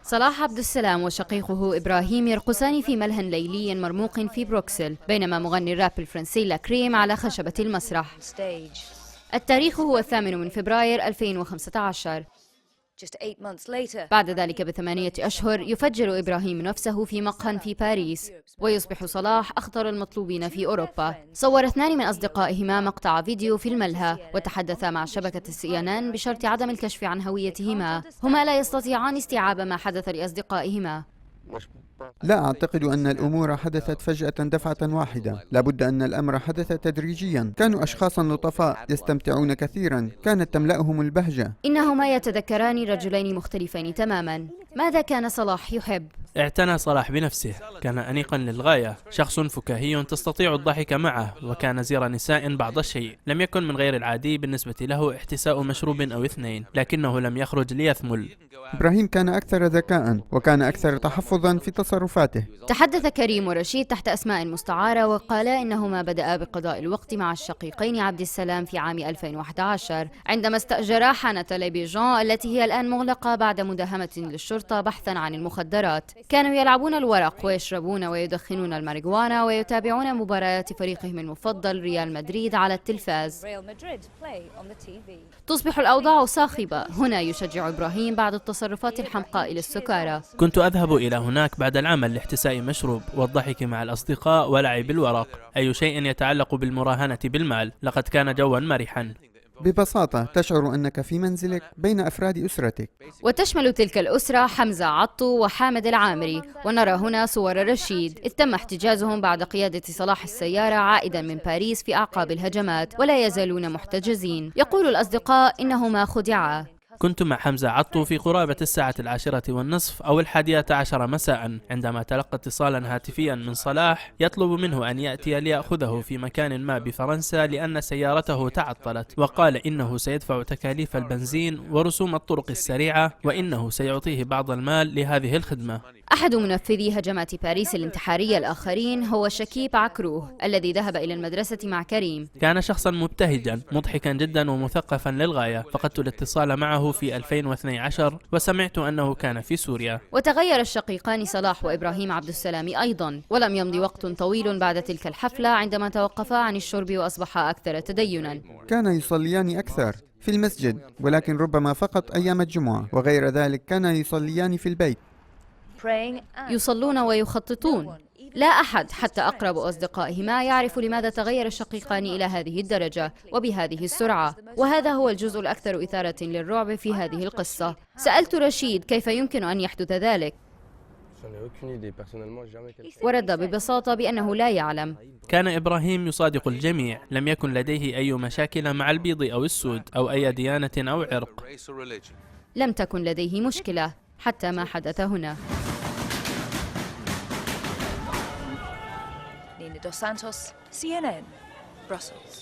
صلاح عبد السلام وشقيقه إبراهيم يرقصان في ملهى ليلي مرموق في بروكسل، بينما مغني الراب الفرنسي لاكريم على خشبة المسرح. التاريخ هو 8 فبراير 2015. بعد ذلك ب8 أشهر يفجر إبراهيم نفسه في مقهى في باريس، ويصبح صلاح أخطر المطلوبين في أوروبا. صور 2 من أصدقائهما مقطع فيديو في الملهى، وتحدثا مع شبكة CNN بشرط عدم الكشف عن هويتهما. هما لا يستطيعان استيعاب ما حدث لأصدقائهما. لا أعتقد أن الأمور حدثت فجأة دفعة واحدة، لابد أن الأمر حدث تدريجيا. كانوا أشخاصا لطفاء يستمتعون كثيرا، كانت تملأهم البهجة. إنهما يتذكران رجلين مختلفين تماما. ماذا كان صلاح يحب؟ اعتنى صلاح بنفسه، كان أنيقا للغاية، شخص فكاهي تستطيع الضحك معه، وكان زير نساء بعض الشيء. لم يكن من غير العادي بالنسبة له احتساء مشروب أو 2، لكنه لم يخرج ليثمل. إبراهيم كان أكثر ذكاء، وكان أكثر تحفظا في تصرفاته. تحدث كريم ورشيد تحت أسماء مستعارة، وقالا إنهما بدأا بقضاء الوقت مع الشقيقين عبد السلام في عام 2011 عندما استأجرا حانة ليبيجون التي هي الآن مغلقة بعد مداهمة للشرطة بحثا عن المخدرات. كانوا يلعبون الورق ويشربون ويدخنون الماريجوانا ويتابعون مباريات فريقهم المفضل ريال مدريد على التلفاز. تصبح الأوضاع صاخبة. هنا يشجع إبراهيم بعض التصرفات الحمقاء للسكارى. كنت أذهب إلى هناك بعد العمل لاحتساء مشروب والضحك مع الأصدقاء ولعب الورق، أي شيء يتعلق بالمراهنة بالمال. لقد كان جوا مرحا. ببساطة تشعر أنك في منزلك بين أفراد أسرتك. وتشمل تلك الأسرة حمزة عطو وحامد العامري. ونرى هنا صور رشيد، إذ تم احتجازهم بعد قيادة صلاح السيارة عائدا من باريس في أعقاب الهجمات، ولا يزالون محتجزين. يقول الأصدقاء إنهما خدعا. كنت مع حمزة عطو في قرابة 11:10 أو 11 مساء عندما تلقى اتصالا هاتفيا من صلاح يطلب منه أن يأتي ليأخذه في مكان ما بفرنسا لأن سيارته تعطلت، وقال إنه سيدفع تكاليف البنزين ورسوم الطرق السريعة، وإنه سيعطيه بعض المال لهذه الخدمة. أحد منفذي هجمات باريس الانتحارية الآخرين هو شكيب عكروه الذي ذهب إلى المدرسة مع كريم. كان شخصا مبتهجا مضحكا جدا ومثقفا للغاية. فقدت الاتصال معه في 2012 وسمعت أنه كان في سوريا. وتغير الشقيقان صلاح وإبراهيم عبد السلام أيضا، ولم يمضي وقت طويل بعد تلك الحفلة عندما توقفا عن الشرب وأصبحا أكثر تدينا. كان يصليان أكثر في المسجد، ولكن ربما فقط أيام الجمعة، وغير ذلك كان يصليان في البيت. يصلون ويخططون. لا أحد حتى أقرب أصدقائهما يعرف لماذا تغير الشقيقان إلى هذه الدرجة وبهذه السرعة، وهذا هو الجزء الأكثر إثارة للرعب في هذه القصة. سألت رشيد كيف يمكن أن يحدث ذلك، ورد ببساطة بأنه لا يعلم. كان إبراهيم يصادق الجميع، لم يكن لديه أي مشاكل مع البيض أو السود أو أي ديانة أو عرق. لم تكن لديه مشكلة حتى ما حدث هنا. Nina Dos Santos, CNN, Brussels.